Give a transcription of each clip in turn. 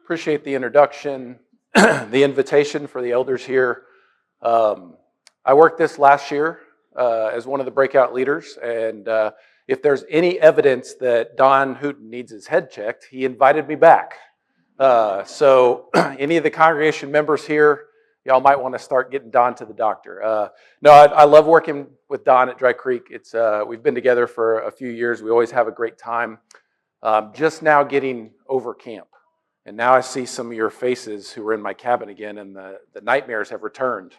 Appreciate the introduction, the invitation for the elders here. I worked this last year as one of the breakout leaders, and if there's any evidence that Don Hooten needs his head checked, he invited me back. So any of the congregation members here, y'all might want to start getting Don to the doctor. No, I love working with Don at Dry Creek. We've been together for a few years. We always have a great time. Just now getting over camp. And now I see some of your faces who were in my cabin again, and the nightmares have returned.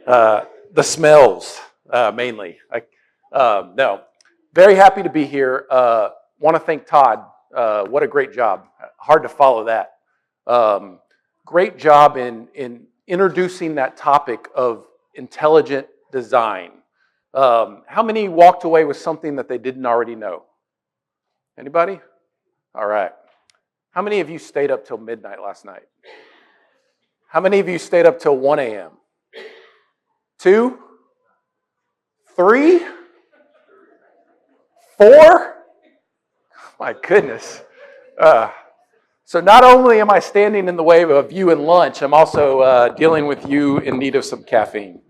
The smells, mainly. No, very happy to be here. Want to thank Todd. What a great job. Hard to follow that. Great job in introducing that topic of intelligent design. How many walked away with something that they didn't already know? Anybody? All right. How many of you stayed up till midnight last night? How many of you stayed up till 1 a.m.? 2? 3? 4? My goodness. So not only am I standing in the way of you and lunch, I'm also dealing with you in need of some caffeine.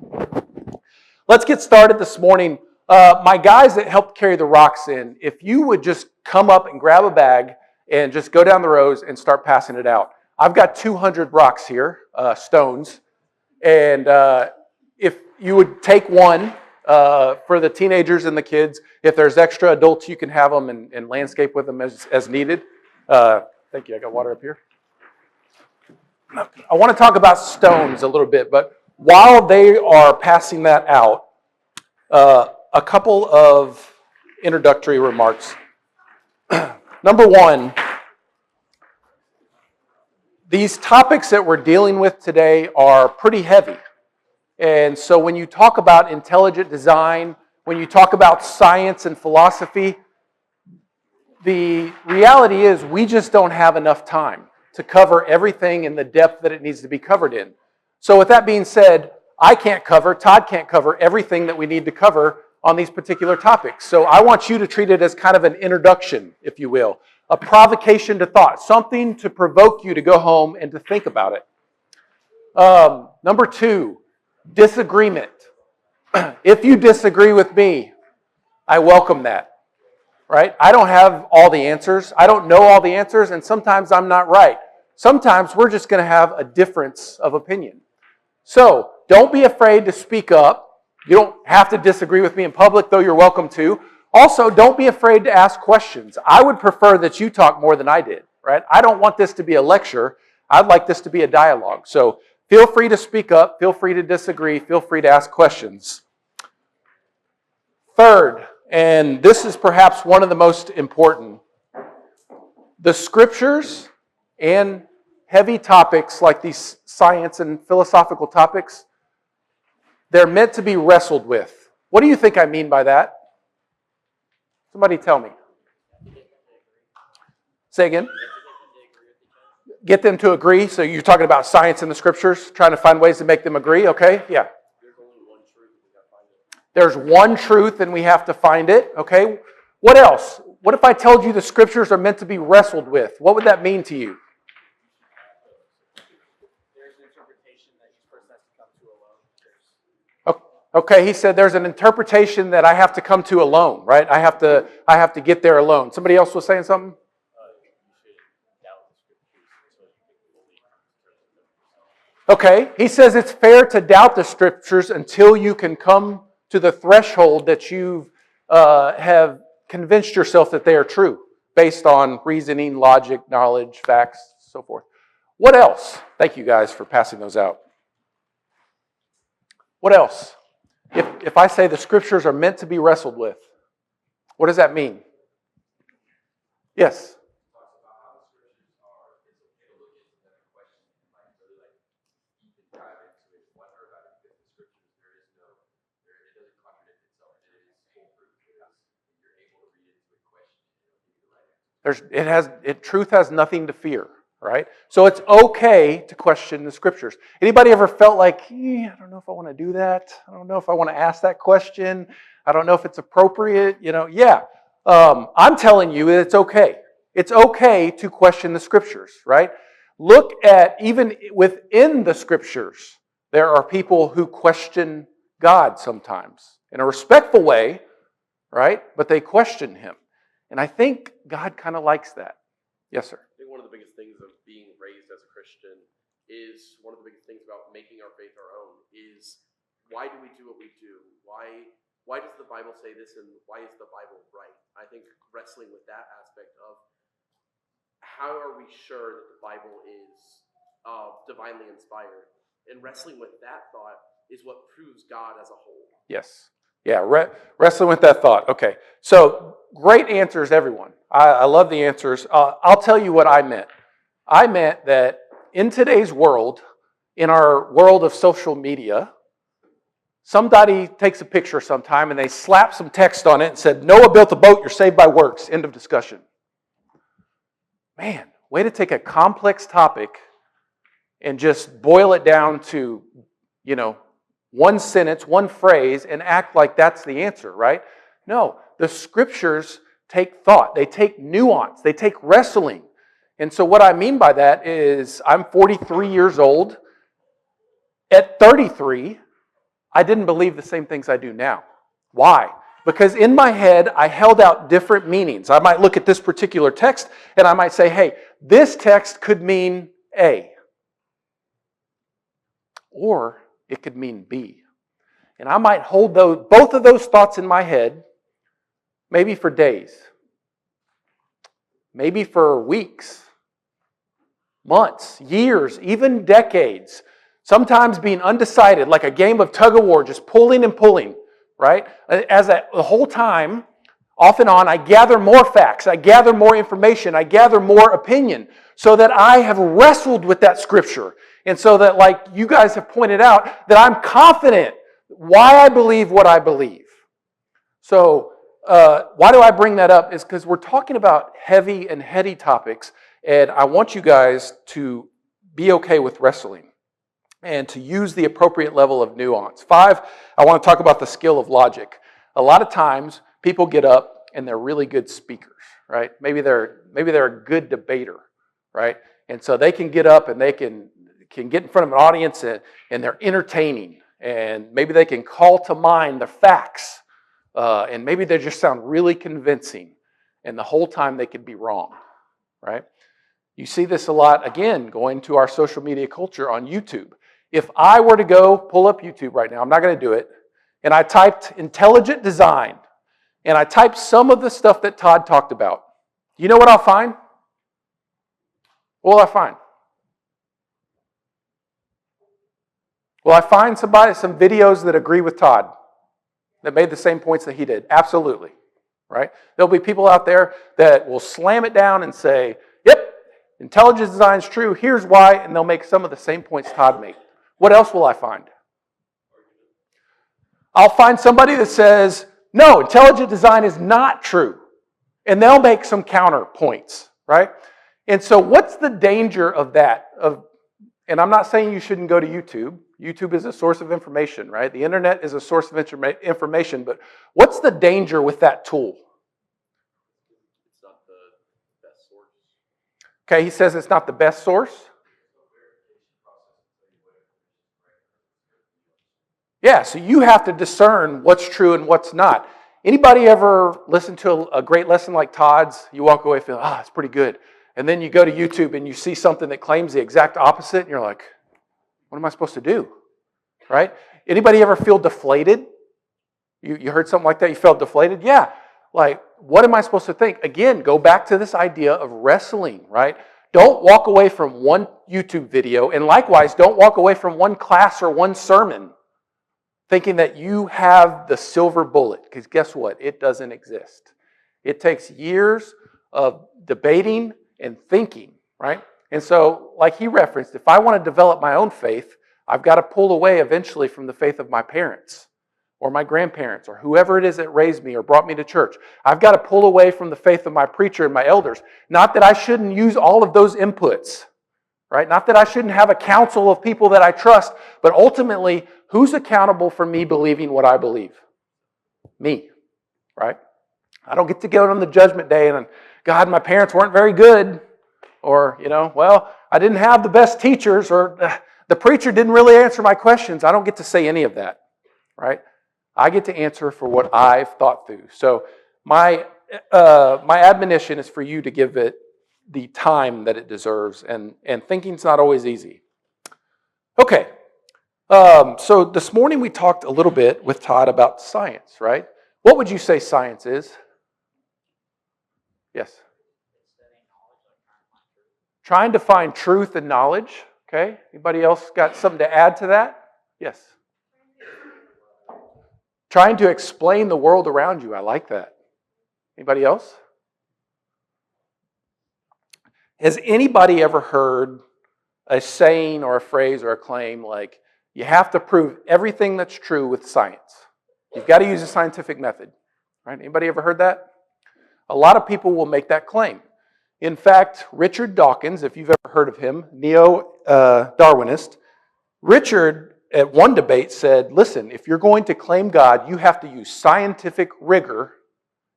Let's get started this morning. My guys that helped carry the rocks in, if you would just come up and grab a bag and just go down the rows and start passing it out. I've got 200 rocks here, stones, and if you would take one for the teenagers and the kids, if there's extra adults, you can have them and landscape with them as needed. Thank you. I got water up here. I want to talk about stones a little bit, but while they are passing that out, a couple of introductory remarks. Number one, these topics that we're dealing with today are pretty heavy. And so when you talk about intelligent design, when you talk about science and philosophy, the reality is we just don't have enough time to cover everything in the depth that it needs to be covered in. So with that being said, Todd can't cover everything that we need to cover on these particular topics. So I want you to treat it as kind of an introduction, if you will, a provocation to thought, something to provoke you to go home and to think about it. Number 2, disagreement. If you disagree with me, I welcome that, right? I don't have all the answers. I don't know all the answers, and sometimes I'm not right. Sometimes we're just going to have a difference of opinion. So don't be afraid to speak up. You don't have to disagree with me in public, though you're welcome to. Also, don't be afraid to ask questions. I would prefer that you talk more than I did, right? I don't want this to be a lecture. I'd like this to be a dialogue. So feel free to speak up. Feel free to disagree. Feel free to ask questions. Third, and this is perhaps one of the most important, the scriptures and heavy topics like these science and philosophical topics, they're meant to be wrestled with. What do you think I mean by that? Somebody tell me. Say again. Get them to agree. So you're talking about science and the scriptures, trying to find ways to make them agree, okay? Yeah. There's one truth and we have to find it, okay? What else? What if I told you the scriptures are meant to be wrestled with? What would that mean to you? Okay, he said there's an interpretation that I have to come to alone, right? I have to get there alone. Somebody else was saying something? Okay, he says it's fair to doubt the scriptures until you can come to the threshold that you have convinced yourself that they are true, based on reasoning, logic, knowledge, facts, so forth. What else? Thank you guys for passing those out. What else? If I say the scriptures are meant to be wrestled with, what does that mean? Yes? Truth has nothing to fear, right? So it's okay to question the scriptures. Anybody ever felt like, I don't know if I want to do that. I don't know if I want to ask that question. I don't know if it's appropriate. Yeah. I'm telling you it's okay. It's okay to question the scriptures, right? Look at, even within the scriptures, there are people who question God sometimes in a respectful way, right? But they question him. And I think God kind of likes that. Yes, sir. I think one of the biggest things of being raised as a Christian is one of the biggest things about making our faith our own is why do we do what we do? Why does the Bible say this and why is the Bible right? I think wrestling with that aspect of how are we sure that the Bible is divinely inspired? And wrestling with that thought is what proves God as a whole. Yes. Yeah, wrestling with that thought. Okay. So, great answers, everyone. I love the answers. I'll tell you what I meant. I meant that in today's world, in our world of social media, somebody takes a picture sometime and they slap some text on it and said, Noah built a boat, you're saved by works. End of discussion. Man, way to take a complex topic and just boil it down to, one sentence, one phrase, and act like that's the answer, right? No, the scriptures take thought. They take nuance. They take wrestling. And so what I mean by that is I'm 43 years old. At 33, I didn't believe the same things I do now. Why? Because in my head, I held out different meanings. I might look at this particular text and I might say, hey, this text could mean A. Or it could mean B. And I might hold both of those thoughts in my head, maybe for days, maybe for weeks, months, years, even decades. Sometimes being undecided, like a game of tug of war, just pulling and pulling, right? The whole time, off and on, I gather more facts, I gather more information, I gather more opinion, so that I have wrestled with that scripture. And so that, like you guys have pointed out, that I'm confident why I believe what I believe. So, why do I bring that up? Is because we're talking about heavy and heady topics, and I want you guys to be okay with wrestling and to use the appropriate level of nuance. 5, I want to talk about the skill of logic. A lot of times, people get up and they're really good speakers, right? Maybe they're a good debater, right? And so they can get up and they can get in front of an audience and they're entertaining. And maybe they can call to mind the facts. And maybe they just sound really convincing. And the whole time they could be wrong, right? You see this a lot, again, going to our social media culture on YouTube. If I were to go pull up YouTube right now, I'm not going to do it, and I typed intelligent design, and I typed some of the stuff that Todd talked about, you know what I'll find? What will I find? Will I find some videos that agree with Todd, that made the same points that he did? Absolutely, right? There'll be people out there that will slam it down and say, yep, intelligent design is true, here's why, and they'll make some of the same points Todd made. What else will I find? I'll find somebody that says, no, intelligent design is not true, and they'll make some counterpoints, right? And so what's the danger of that? And I'm not saying you shouldn't go to YouTube. YouTube is a source of information, right? The internet is a source of information, but what's the danger with that tool? It's not the best source. Okay, he says it's not the best source. Yeah, so you have to discern what's true and what's not. Anybody ever listen to a great lesson like Todd's? You walk away feeling, it's pretty good. And then you go to YouTube and you see something that claims the exact opposite, and you're like, what am I supposed to do? Right? Anybody ever feel deflated? You heard something like that, you felt deflated? Yeah. Like, what am I supposed to think? Again, go back to this idea of wrestling, right? Don't walk away from one YouTube video, and likewise, don't walk away from one class or one sermon thinking that you have the silver bullet, because guess what? It doesn't exist. It takes years of debating and thinking, right? And so, like he referenced, if I want to develop my own faith, I've got to pull away eventually from the faith of my parents or my grandparents or whoever it is that raised me or brought me to church. I've got to pull away from the faith of my preacher and my elders. Not that I shouldn't use all of those inputs, right? Not that I shouldn't have a council of people that I trust, but ultimately, who's accountable for me believing what I believe? Me, right? I don't get to go on the judgment day and, God, my parents weren't very good. Or, I didn't have the best teachers, or the preacher didn't really answer my questions. I don't get to say any of that, right? I get to answer for what I've thought through. So my admonition is for you to give it the time that it deserves, and thinking's not always easy. Okay, so this morning we talked a little bit with Todd about science, right? What would you say science is? Yes. Trying to find truth and knowledge. Okay. Anybody else got something to add to that? Yes. Trying to explain the world around you. I like that. Anybody else? Has anybody ever heard a saying or a phrase or a claim like, you have to prove everything that's true with science? You've got to use a scientific method. Right? Anybody ever heard that? A lot of people will make that claim. In fact, Richard Dawkins, if you've ever heard of him, neo-Darwinist, Richard at one debate said, listen, if you're going to claim God, you have to use scientific rigor.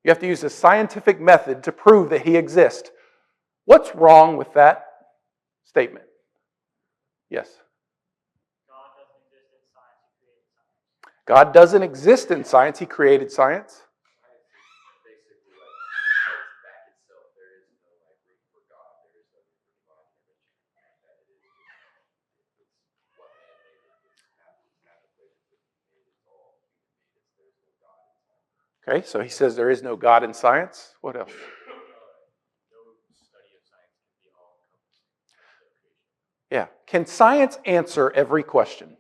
You have to use a scientific method to prove that he exists. What's wrong with that statement? Yes? God doesn't exist in science. He created science. Okay, so he says there is no God in science. What else? Yeah. Can science answer every question?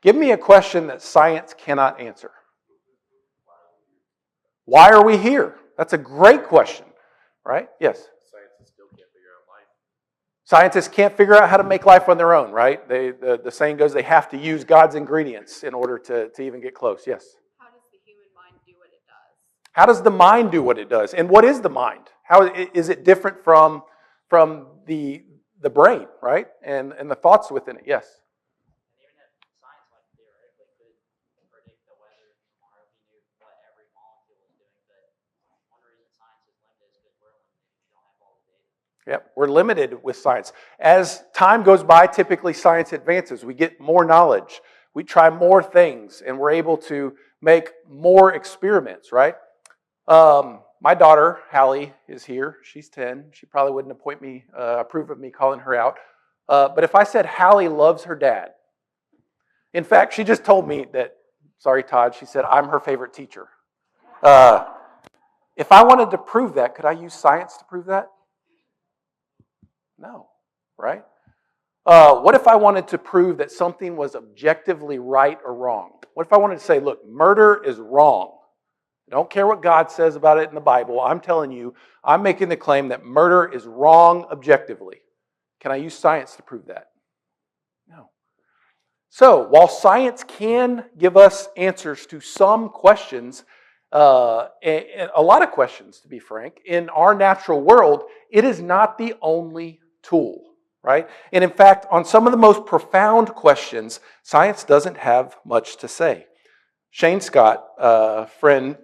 Give me a question that science cannot answer. Why are we here? That's a great question, right? Yes? Scientists still can't figure out life. Scientists can't figure out how to make life on their own, right? The saying goes they have to use God's ingredients in order to even get close. Yes? How does the human mind do what it does? How does the mind do what it does? And what is the mind? How is it different from the brain, right? And the thoughts within it? Yes? And even if science like theoretically could predict the weather tomorrow if you knew what every molecule is doing, but one reason science is limited is because we're limited. We don't have all the data. Yep, we're limited with science. As time goes by, typically science advances. We get more knowledge. We try more things, and we're able to make more experiments, right? My daughter, Hallie, is here. She's 10. She probably wouldn't approve of me calling her out. But if I said Hallie loves her dad, in fact, she just told me that, sorry, Todd, she said, I'm her favorite teacher. If I wanted to prove that, could I use science to prove that? No, right? What if I wanted to prove that something was objectively right or wrong? What if I wanted to say, look, murder is wrong? I don't care what God says about it in the Bible. I'm telling you, I'm making the claim that murder is wrong objectively. Can I use science to prove that? No. So, while science can give us answers to some questions, and a lot of questions, to be frank, in our natural world, it is not the only tool, right? And in fact, on some of the most profound questions, science doesn't have much to say. Shane Scott, a friend,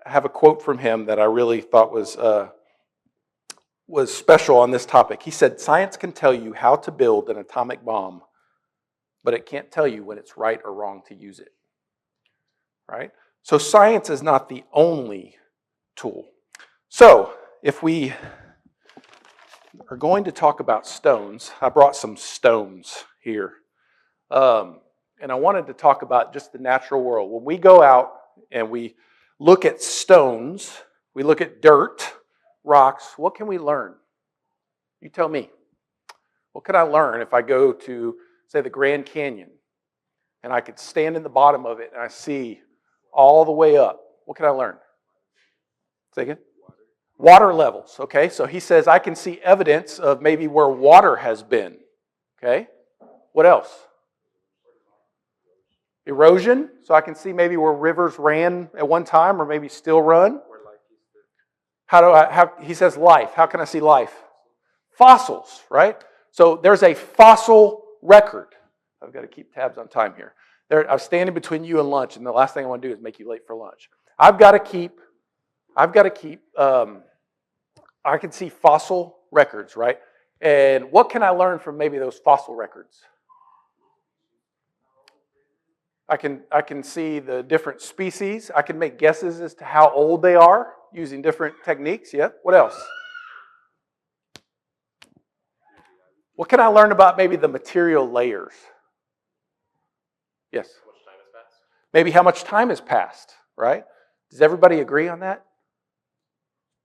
I have a quote from him that I really thought was special on this topic. He said, science can tell you how to build an atomic bomb, but it can't tell you when it's right or wrong to use it. Right? So science is not the only tool. So if we are going to talk about stones, I brought some stones here. And I wanted to talk about just the natural world. When we go out and we look at stones, we look at dirt, rocks, what can we learn? You tell me. What can I learn if I go to, say, the Grand Canyon, and I could stand in the bottom of it and I see all the way up? What can I learn? Say again? Water levels, okay? So he says I can see evidence of maybe where water has been, okay? What else? Erosion, so I can see maybe where rivers ran at one time or maybe still run. He says life. How can I see life? Fossils, right? So there's a fossil record. I've got to keep tabs on time here. I'm standing between you and lunch, and the last thing I want to do is make you late for lunch. I can see fossil records, right? And what can I learn from maybe those fossil records? I can see the different species. I can make guesses as to how old they are using different techniques. Yep. What else? What can I learn about maybe the material layers? Yes. How much time has passed? Maybe how much time has passed, right? Does everybody agree on that?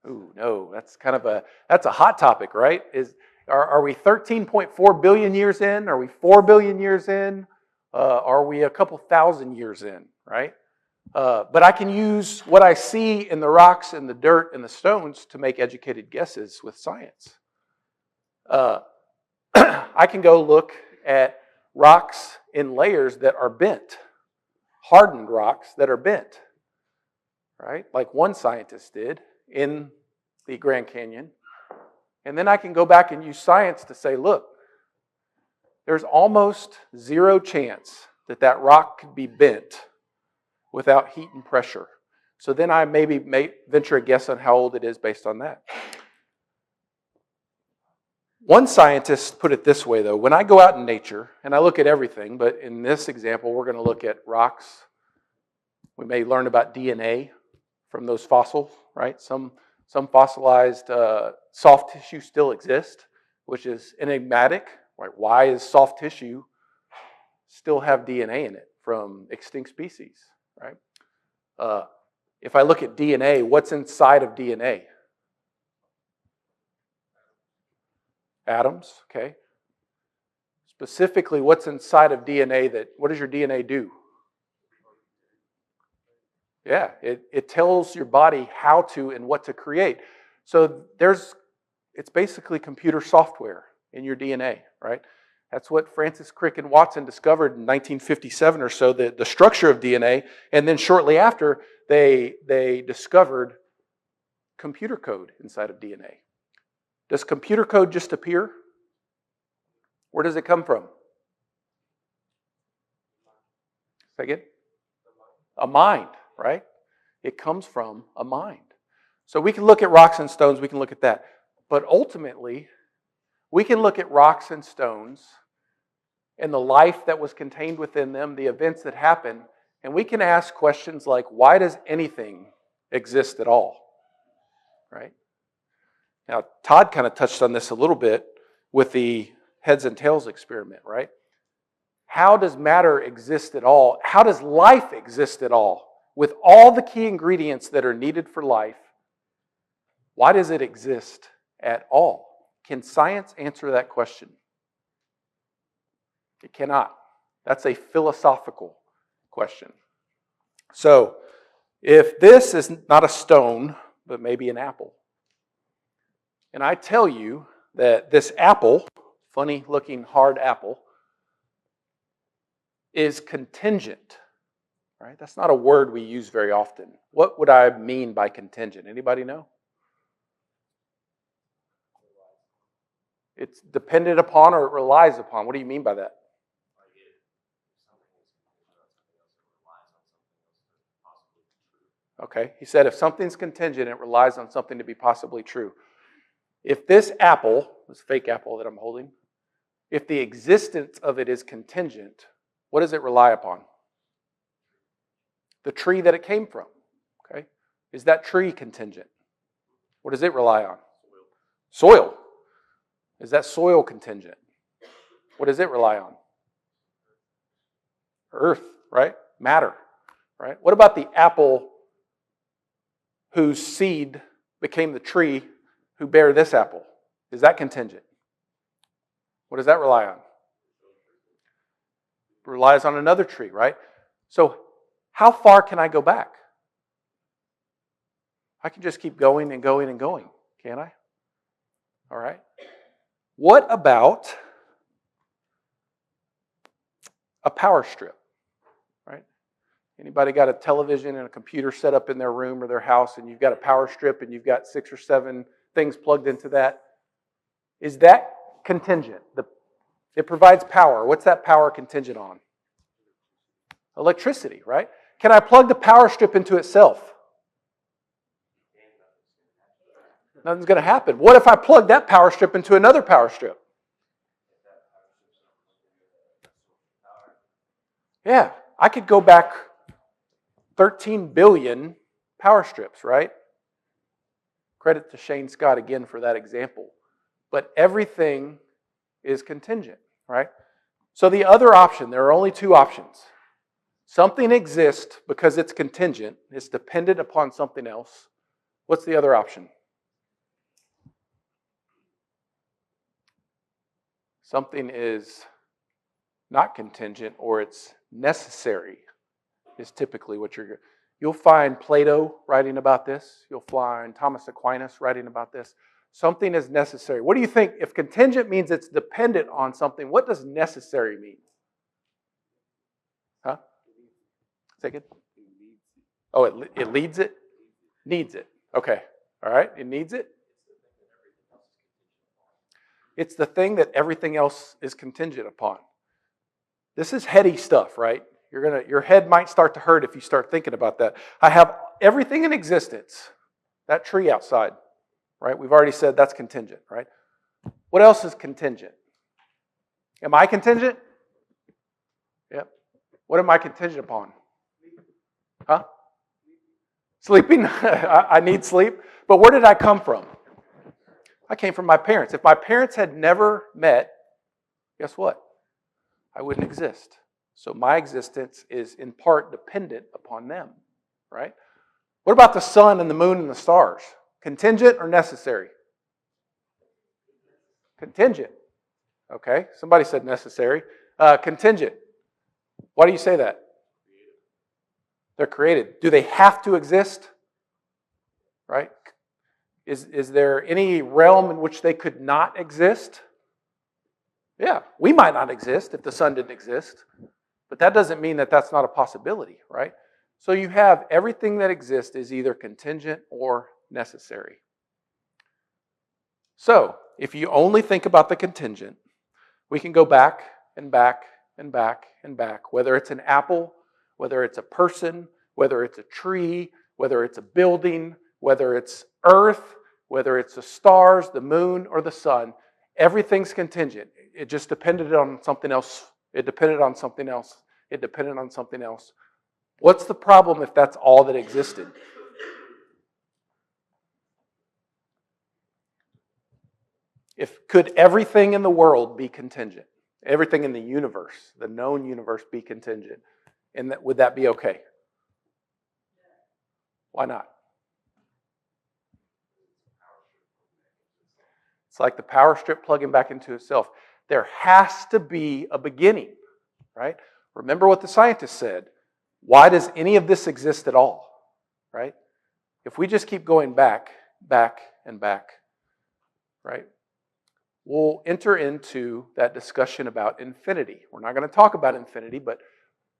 Ooh, no, that's a hot topic, right? Are we 13.4 billion years in? Are we 4 billion years in? Are we a couple thousand years in, right? But I can use what I see in the rocks and the dirt and the stones to make educated guesses with science. I can go look at rocks in layers that are bent, hardened rocks that are bent, right? Like one scientist did in the Grand Canyon. And then I can go back and use science to say, look, there's almost zero chance that that rock could be bent without heat and pressure. So then I maybe may venture a guess on how old it is based on that. One scientist put it this way, though. When I go out in nature, and I look at everything, but in this example, we're going to look at rocks. We may learn about DNA from those fossils, right? Some fossilized soft tissue still exist, which is enigmatic. Right? Why is soft tissue still have DNA in it from extinct species? Right? If I look at DNA, what's inside of DNA? Atoms, okay. Specifically, what's inside of DNA what does your DNA do? Yeah, it tells your body how to and what to create. So it's basically computer software in your DNA, right? That's what Francis Crick and Watson discovered in 1957 or so, the structure of DNA. And then shortly after, they discovered computer code inside of DNA. Does computer code just appear? Where does it come from? Say again? A mind, right? It comes from a mind. So we can look at rocks and stones, we can look at that. But ultimately, we can look at rocks and stones and the life that was contained within them, the events that happened, and we can ask questions like, why does anything exist at all? Right? Now, Todd kind of touched on this a little bit with the heads and tails experiment, right? How does matter exist at all? How does life exist at all? With all the key ingredients that are needed for life, why does it exist at all? Can science answer that question? It cannot. That's a philosophical question. So, if this is not a stone, but maybe an apple, and I tell you that this apple, funny looking hard apple, is contingent, right? That's not a word we use very often. What would I mean by contingent? Anybody know? It's dependent upon or it relies upon. What do you mean by that? Okay, he said if something's contingent, it relies on something to be possibly true. If this apple, this fake apple that I'm holding, if the existence of it is contingent, what does it rely upon? The tree that it came from. Okay, is that tree contingent? What does it rely on? Soil. Is that soil contingent? What does it rely on? Earth, right? Matter, right? What about the apple whose seed became the tree who bear this apple? Is that contingent? What does that rely on? It relies on another tree, right? So how far can I go back? I can just keep going and going and going, can't I? All right. What about a power strip, right? Anybody got a television and a computer set up in their room or their house and you've got a power strip and you've got 6 or 7 things plugged into that? Is that contingent? It provides power. What's that power contingent on? Electricity, right? Can I plug the power strip into itself? Nothing's going to happen. What if I plug that power strip into another power strip? Yeah, I could go back 13 billion power strips, right? Credit to Shane Scott again for that example. But everything is contingent, right? So the other option, there are only two options. Something exists because it's contingent. It's dependent upon something else. What's the other option? Something is not contingent or it's necessary is typically what you'll find Plato writing about this. You'll find Thomas Aquinas writing about this. Something is necessary. What do you think? If contingent means it's dependent on something, what does necessary mean? Huh? Say it. Oh, it leads it? Needs it. Okay. All right. It needs it. It's the thing that everything else is contingent upon. This is heady stuff, right? Your head might start to hurt if you start thinking about that. I have everything in existence. That tree outside, right? We've already said that's contingent, right? What else is contingent? Am I contingent? Yep. What am I contingent upon? Huh? Sleeping? I need sleep. But where did I come from? I came from my parents. If my parents had never met, guess what? I wouldn't exist. So my existence is in part dependent upon them, right? What about the sun and the moon and the stars? Contingent or necessary? Contingent. Okay, somebody said necessary. Contingent. Why do you say that? They're created. Do they have to exist? Right? Is there any realm in which they could not exist? Yeah, we might not exist if the sun didn't exist, but that doesn't mean that that's not a possibility, right? So you have everything that exists is either contingent or necessary. So if you only think about the contingent, we can go back and back and back and back, whether it's an apple, whether it's a person, whether it's a tree, whether it's a building, whether it's earth, whether it's the stars, the moon, or the sun. Everything's contingent. It just depended on something else. It depended on something else. It depended on something else. What's the problem if that's all that existed? Could everything in the world be contingent? Everything in the universe, the known universe, be contingent? And would that be okay? Why not? It's like the power strip plugging back into itself. There has to be a beginning, right? Remember what the scientists said. Why does any of this exist at all, right? If we just keep going back, back, and back, right? We'll enter into that discussion about infinity. We're not going to talk about infinity, but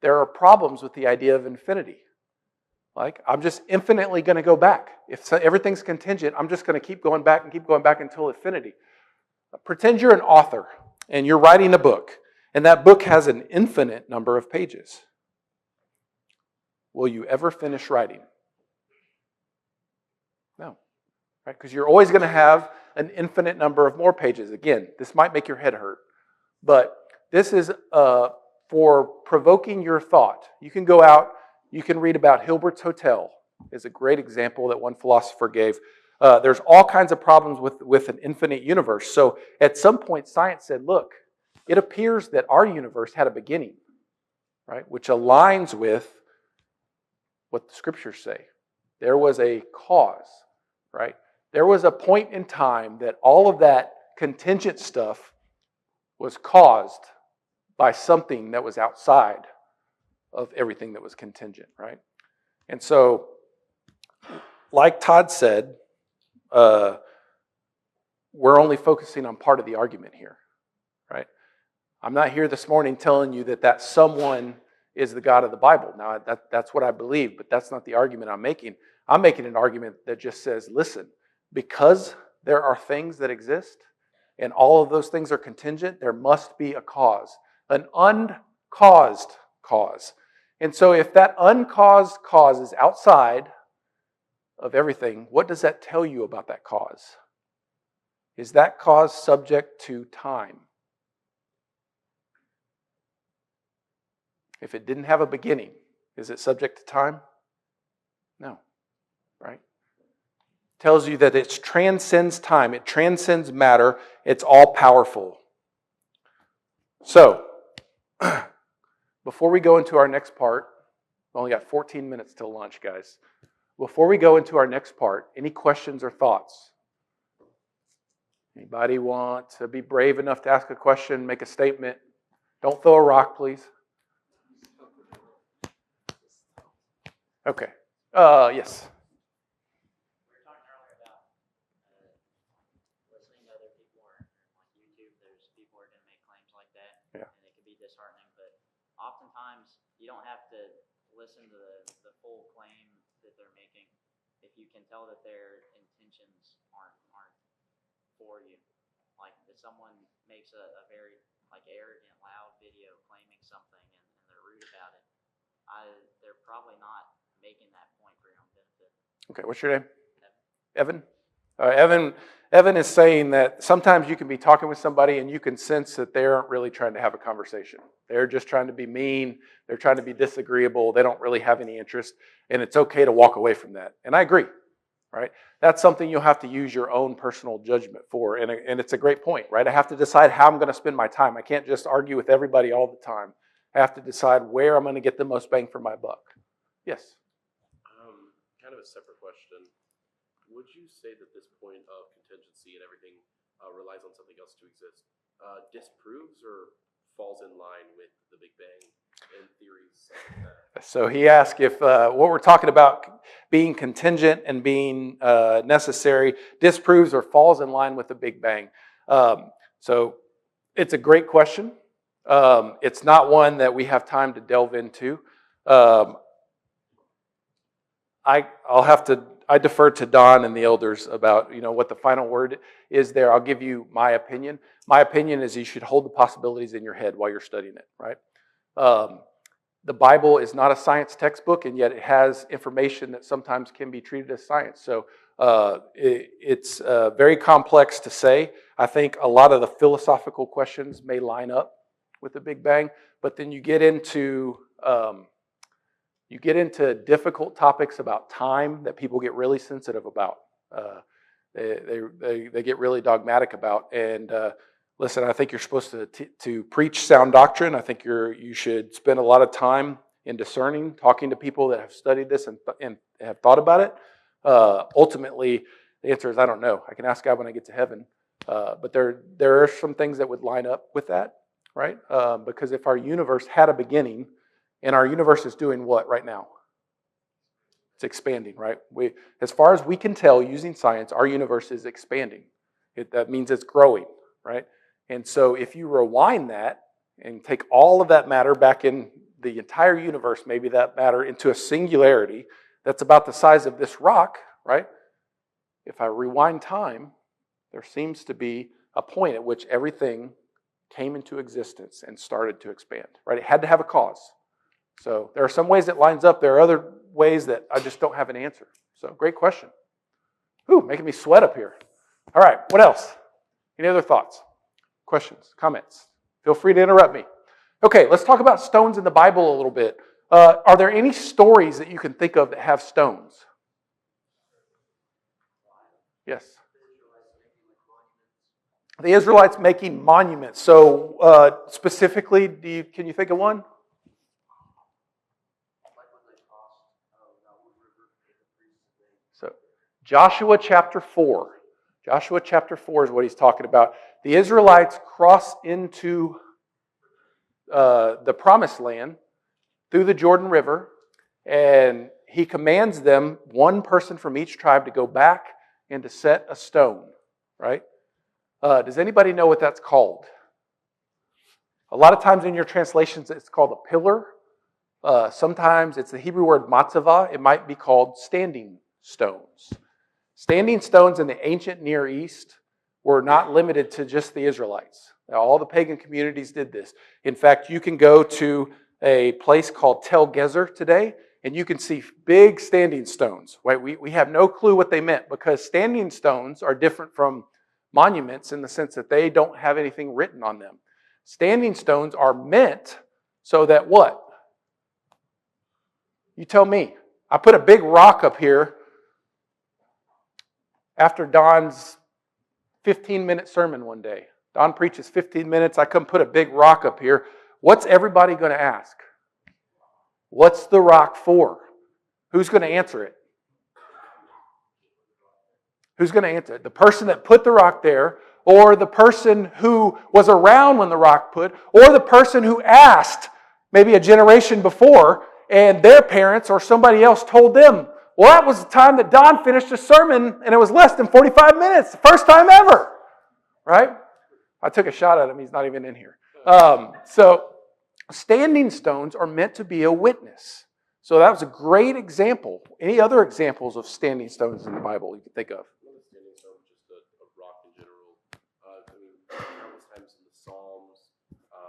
there are problems with the idea of infinity. Like, I'm just infinitely going to go back. If everything's contingent, I'm just going to keep going back until infinity. Pretend you're an author and you're writing a book, and that book has an infinite number of pages. Will you ever finish writing? No. Right? Because you're always going to have an infinite number of more pages. Again, this might make your head hurt, but this is for provoking your thought. You can go out, you can read about Hilbert's Hotel, is a great example that one philosopher gave. There's all kinds of problems with an infinite universe. So at some point, science said, look, it appears that our universe had a beginning, right? Which aligns with what the scriptures say. There was a cause, right? There was a point in time that all of that contingent stuff was caused by something that was outside of everything that was contingent, right? And so, like Todd said, we're only focusing on part of the argument here, right? I'm not here this morning telling you that someone is the God of the Bible. Now, that's what I believe, but that's not the argument I'm making. I'm making an argument that just says, listen, because there are things that exist, and all of those things are contingent, there must be a cause, an uncaused cause. And so if that uncaused cause is outside of everything, what does that tell you about that cause? Is that cause subject to time? If it didn't have a beginning, is it subject to time? No, right? Tells you that it transcends time, it transcends matter, it's all powerful. So, before we go into our next part, we only got 14 minutes till lunch, guys. Before we go into our next part, any questions or thoughts? Anybody want to be brave enough to ask a question, make a statement? Don't throw a rock, please. Okay. Yes. We were talking earlier about listening to other people or like YouTube. There's people who are going to make claims like that, Yeah. and it can be disheartening. But oftentimes, you don't have to listen to the full claim that they're making if you can tell that their intentions aren't for you. Like if someone makes a very like arrogant, loud video claiming something and they're rude about it, they're probably not making that point for your own benefit. Okay, what's your name? Evan? Evan is saying that sometimes you can be talking with somebody and you can sense that they aren't really trying to have a conversation. They're just trying to be mean. They're trying to be disagreeable. They don't really have any interest. And it's okay to walk away from that. And I agree, right? That's something you'll have to use your own personal judgment for. And it's a great point, right? I have to decide how I'm going to spend my time. I can't just argue with everybody all the time. I have to decide where I'm going to get the most bang for my buck. Yes? Kind of a separate question. Would you say that this point of contingency and everything relies on something else to exist, disproves or falls in line with the Big Bang and theories like that? So he asked if what we're talking about being contingent and being necessary disproves or falls in line with the Big Bang. So it's a great question. It's not one that we have time to delve into. I defer to Don and the elders about what the final word is there. I'll give you my opinion. My opinion is you should hold the possibilities in your head while you're studying it, right? The Bible is not a science textbook, and yet it has information that sometimes can be treated as science. So it's very complex to say. I think a lot of the philosophical questions may line up with the Big Bang, but then you get into difficult topics about time that people get really sensitive about. They get really dogmatic about. And listen, I think you're supposed to preach sound doctrine. I think you should spend a lot of time in discerning, talking to people that have studied this and have thought about it. Ultimately, the answer is I don't know. I can ask God when I get to heaven. But there are some things that would line up with that, right? Because if our universe had a beginning, and our universe is doing what right now? It's expanding, right? As far as we can tell, using science, our universe is expanding. That means it's growing, right? And so if you rewind that and take all of that matter back in the entire universe, maybe that matter into a singularity that's about the size of this rock, right? If I rewind time, there seems to be a point at which everything came into existence and started to expand, right? It had to have a cause. So there are some ways it lines up. There are other ways that I just don't have an answer. So great question. Ooh, making me sweat up here. All right, what else? Any other thoughts? Questions? Comments? Feel free to interrupt me. Okay, let's talk about stones in the Bible a little bit. Are there any stories that you can think of that have stones? Yes. The Israelites making monuments. So specifically, can you think of one? So Joshua chapter 4. Joshua chapter 4 is what he's talking about. The Israelites cross into the promised land through the Jordan River, and he commands them, one person from each tribe, to go back and to set a stone, right? Does anybody know what that's called? A lot of times in your translations, it's called a pillar. Sometimes it's the Hebrew word matzavah. It might be called standing stones. Standing stones in the ancient Near East were not limited to just the Israelites. Now, all the pagan communities did this. In fact, you can go to a place called Tel Gezer today, and you can see big standing stones. Right? We have no clue what they meant because standing stones are different from monuments in the sense that they don't have anything written on them. Standing stones are meant so that what? You tell me. I put a big rock up here after Don's 15-minute sermon one day. Don preaches 15 minutes. I come put a big rock up here. What's everybody going to ask? What's the rock for? Who's going to answer it? Who's going to answer it? The person that put the rock there, or the person who was around when the rock put, or the person who asked maybe a generation before and their parents or somebody else told them, well, that was the time that Don finished a sermon and it was less than 45 minutes. The first time ever. Right? I took a shot at him. He's not even in here. So standing stones are meant to be a witness. So that was a great example. Any other examples of standing stones in the Bible you can think of? Not a standing stone, just a rock in general. Countless times in the Psalms, I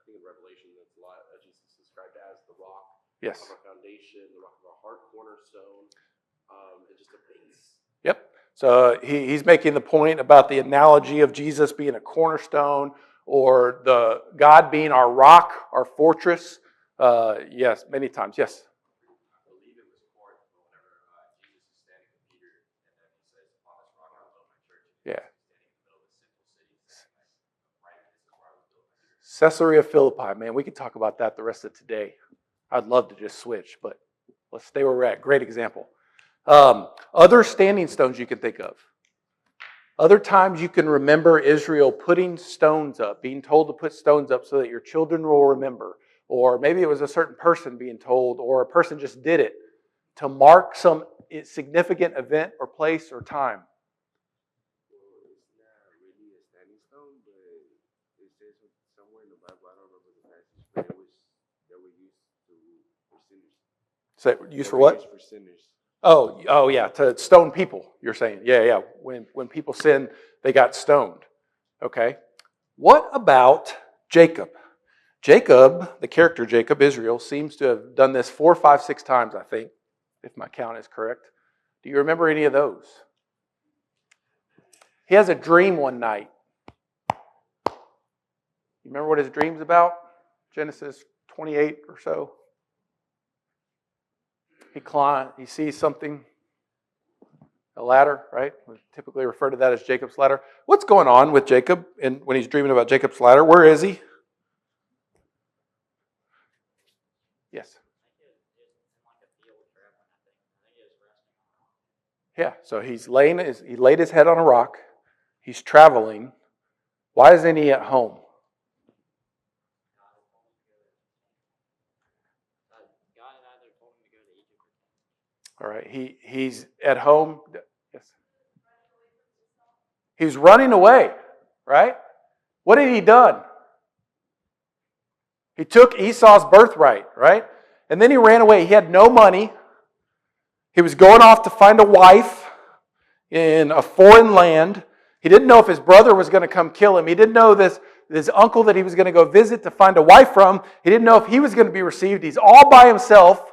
think in Revelation, that's a lot. Jesus is described as the rock. Yes. Of our foundation, the rock of our heart, cornerstone, and just a base. Yep. So he's making the point about the analogy of Jesus being a cornerstone or the God being our rock, our fortress. Yes, many times. Yes. I believe it was Corinth whenever Jesus is standing with Peter, and then he says, "On this rock I will build my church." Yeah. He's standing in the middle of a simple city, right? This is where I was built my church. Caesarea Philippi. Man, we could talk about that the rest of today. I'd love to just switch, but let's stay where we're at. Great example. Other standing stones you can think of. Other times you can remember Israel putting stones up, being told to put stones up so that your children will remember. Or maybe it was a certain person being told, or a person just did it to mark some significant event or place or time. Well, it's not really a standing stone, but it says somewhere in the Bible, I don't remember the passage, but they were used for sinners. So used for what? Used for sinners. Oh yeah, to stone people, you're saying. Yeah. When people sin, they got stoned. Okay. What about Jacob? Jacob, the character Jacob, Israel, seems to have done this 4, 5, 6 times, I think, if my count is correct. Do you remember any of those? He has a dream one night. You remember what his dream's about? Genesis 28 or so. He sees something, a ladder, right? We typically refer to that as Jacob's ladder. What's going on with Jacob and when he's dreaming about Jacob's ladder? Where is he? Yes. Yeah, so he laid his head on a rock. He's traveling. Why isn't he at home? All right, he's at home. Yes. He was running away, right? What had he done? He took Esau's birthright, right? And then he ran away. He had no money. He was going off to find a wife in a foreign land. He didn't know if his brother was going to come kill him. He didn't know this uncle that he was going to go visit to find a wife from. He didn't know if he was going to be received. He's all by himself.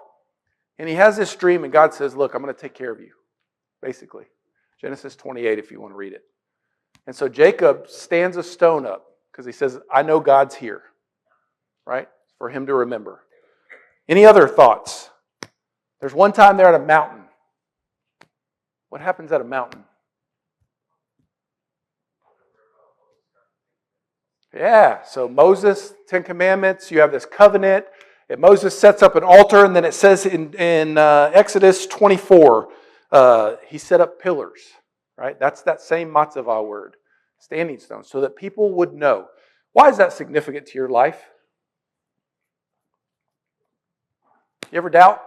And he has this dream, and God says, look, I'm going to take care of you, basically. Genesis 28, if you want to read it. And so Jacob stands a stone up because he says, I know God's here, right? For him to remember. Any other thoughts? There's one time they're at a mountain. What happens at a mountain? Yeah, so Moses, 10 Commandments, you have this covenant. And Moses sets up an altar, and then it says in Exodus 24, he set up pillars, right? That's that same matzavah word, standing stones, so that people would know. Why is that significant to your life? You ever doubt?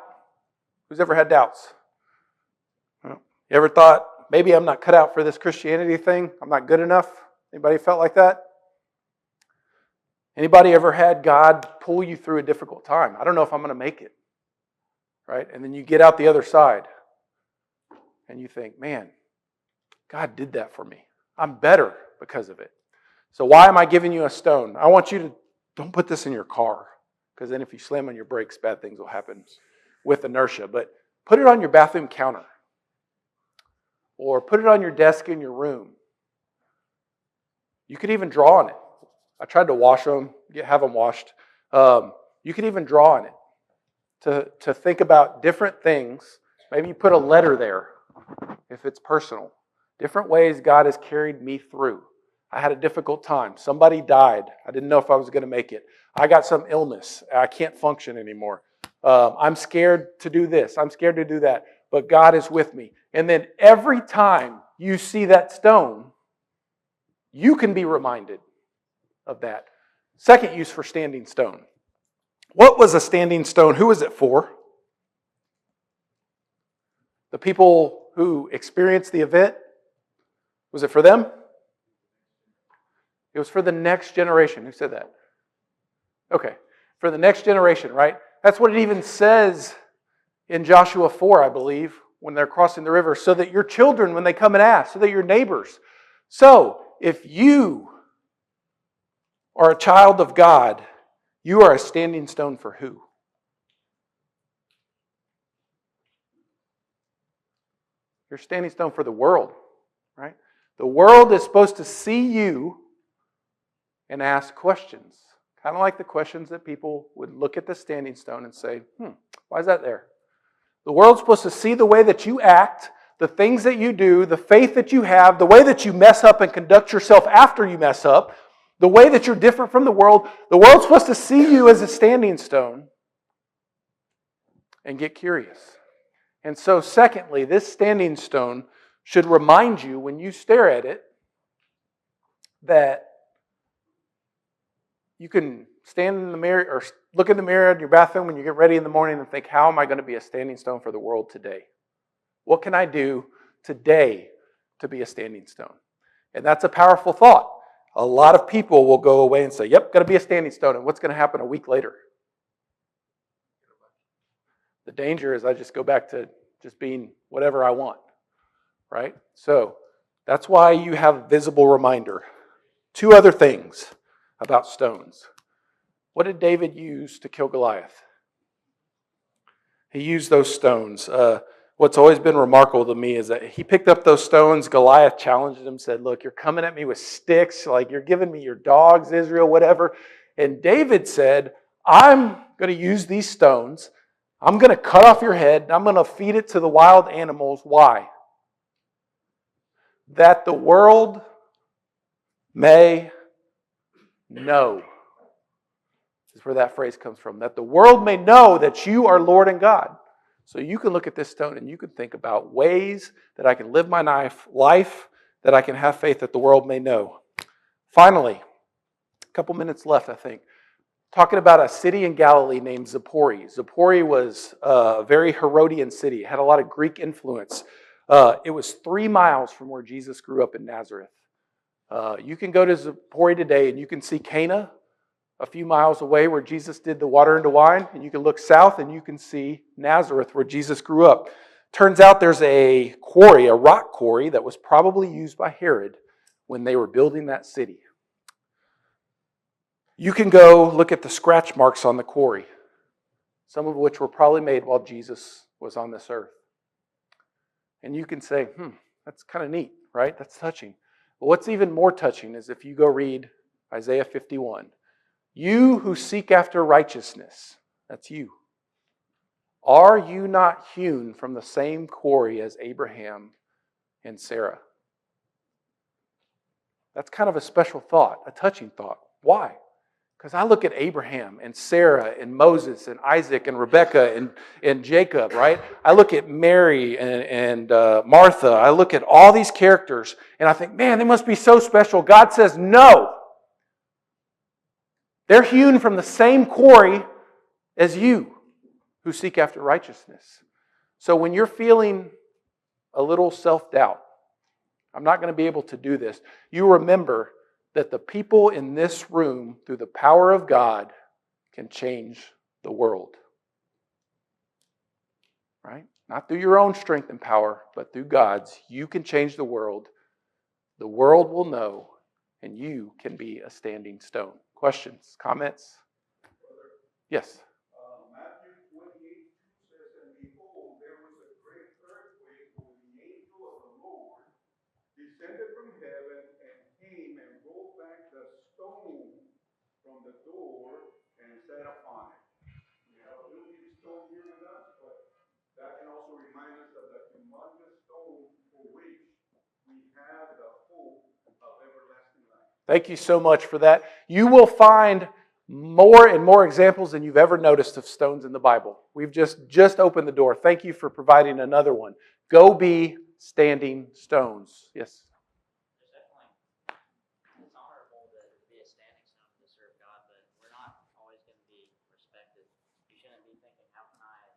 Who's ever had doubts? You ever thought, maybe I'm not cut out for this Christianity thing? I'm not good enough? Anybody felt like that? Anybody ever had God pull you through a difficult time? I don't know if I'm going to make it. Right? And then you get out the other side and you think, man, God did that for me. I'm better because of it. So why am I giving you a stone? I want you to, don't put this in your car, because then if you slam on your brakes, bad things will happen. with inertia, but put it on your bathroom counter. Or put it on your desk in your room. You could even draw on it. I tried to wash them, have them washed. You could even draw on it to think about different things. Maybe you put a letter there if it's personal. Different ways God has carried me through. I had a difficult time. Somebody died. I didn't know if I was going to make it. I got some illness. I can't function anymore. I'm scared to do this. I'm scared to do that. But God is with me. And then every time you see that stone, you can be reminded of that. Second use for standing stone. What was a standing stone? Who was it for? The people who experienced the event? Was it for them? It was for the next generation. Who said that? Okay. For the next generation, right? That's what it even says in Joshua 4, I believe, when they're crossing the river, so that your children, when they come and ask, so that your neighbors. So, if you are a child of God, you are a standing stone for who? You're a standing stone for the world, right? The world is supposed to see you and ask questions. Kind of like the questions that people would look at the standing stone and say, why is that there? The world's supposed to see the way that you act, the things that you do, the faith that you have, the way that you mess up and conduct yourself after you mess up, the way that you're different from the world. The world's supposed to see you as a standing stone and get curious. And so, secondly, this standing stone should remind you when you stare at it that you can stand in the mirror or look in the mirror in your bathroom when you get ready in the morning and think, how am I going to be a standing stone for the world today? What can I do today to be a standing stone? And that's a powerful thought. A lot of people will go away and say, yep, got to be a standing stone. And what's going to happen a week later? The danger is I just go back to just being whatever I want, right? So that's why you have a visible reminder. Two other things about stones. What did David use to kill Goliath? He used those stones. What's always been remarkable to me is that he picked up those stones. Goliath challenged him, said, look, you're coming at me with sticks, like you're giving me your dogs, Israel, whatever. And David said, I'm going to use these stones. I'm going to cut off your head. And I'm going to feed it to the wild animals. Why? That the world may know. This is where that phrase comes from. That the world may know that you are Lord and God. So you can look at this stone and you can think about ways that I can live my life, that I can have faith that the world may know. Finally, a couple minutes left, I think. Talking about a city in Galilee named Zippori. Zippori was a very Herodian city. It had a lot of Greek influence. It was 3 miles from where Jesus grew up in Nazareth. You can go to Zippori today and you can see Cana a few miles away where Jesus did the water into wine. And you can look south and you can see Nazareth where Jesus grew up. Turns out there's a quarry, a rock quarry, that was probably used by Herod when they were building that city. You can go look at the scratch marks on the quarry, some of which were probably made while Jesus was on this earth. And you can say, that's kind of neat, right? That's touching. But what's even more touching is if you go read Isaiah 51. You who seek after righteousness, that's you. Are you not hewn from the same quarry as Abraham and Sarah? That's kind of a special thought, a touching thought. Why? Because I look at Abraham and Sarah and Moses and Isaac and Rebecca and Jacob, right? I look at Mary and Martha. I look at all these characters and I think, man, they must be so special. God says, no. They're hewn from the same quarry as you who seek after righteousness. So when you're feeling a little self-doubt, I'm not going to be able to do this, you remember that the people in this room, through the power of God, can change the world. Right? Not through your own strength and power, but through God's. You can change the world. The world will know, and you can be a standing stone. Questions? Comments? Yes? Matthew 28 says descended from heaven and came and rolled back the stone from the door and sat upon it. We have a little bitty stone here with us, but that can also remind us of the humongous stone for which we have the hope of everlasting life. Thank you so much for that. You will find more and more examples than you've ever noticed of stones in the Bible. We've just opened the door. Thank you for providing another one. Go be standing stones. Yes. There's definitely, it's honorable to be a standing stone to serve God, but we're not always going to be respected. You shouldn't be thinking, how can I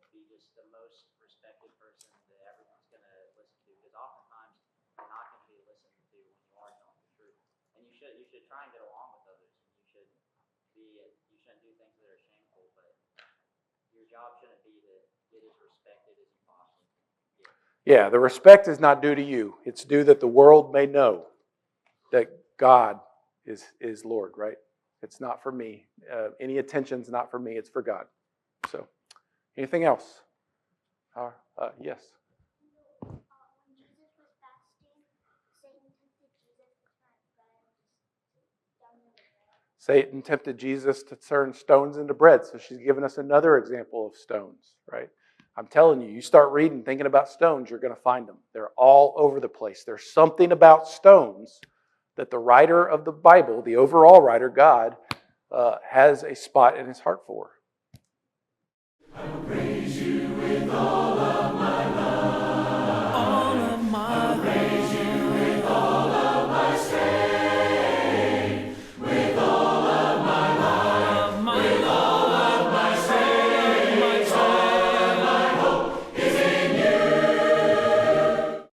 be just the most respected person that everyone's going to listen to? Because oftentimes you're not going to be listened to when you are telling the truth. And you should try and get along with others. And you shouldn't do things that are shameful, but your job shouldn't be to get as respected as you possibly can get. Yeah, the respect is not due to you. It's due that the world may know that God is Lord, right? It's not for me. Any attention's not for me. It's for God. So, anything else? Yes. When Jesus was fasting, Satan tempted Jesus to turn bread into stones. Satan tempted Jesus to turn stones into bread. So she's given us another example of stones, right? I'm telling you, you start reading, thinking about stones, you're going to find them. They're all over the place. There's something about stones that the writer of the Bible, the overall writer, God, has a spot in his heart for.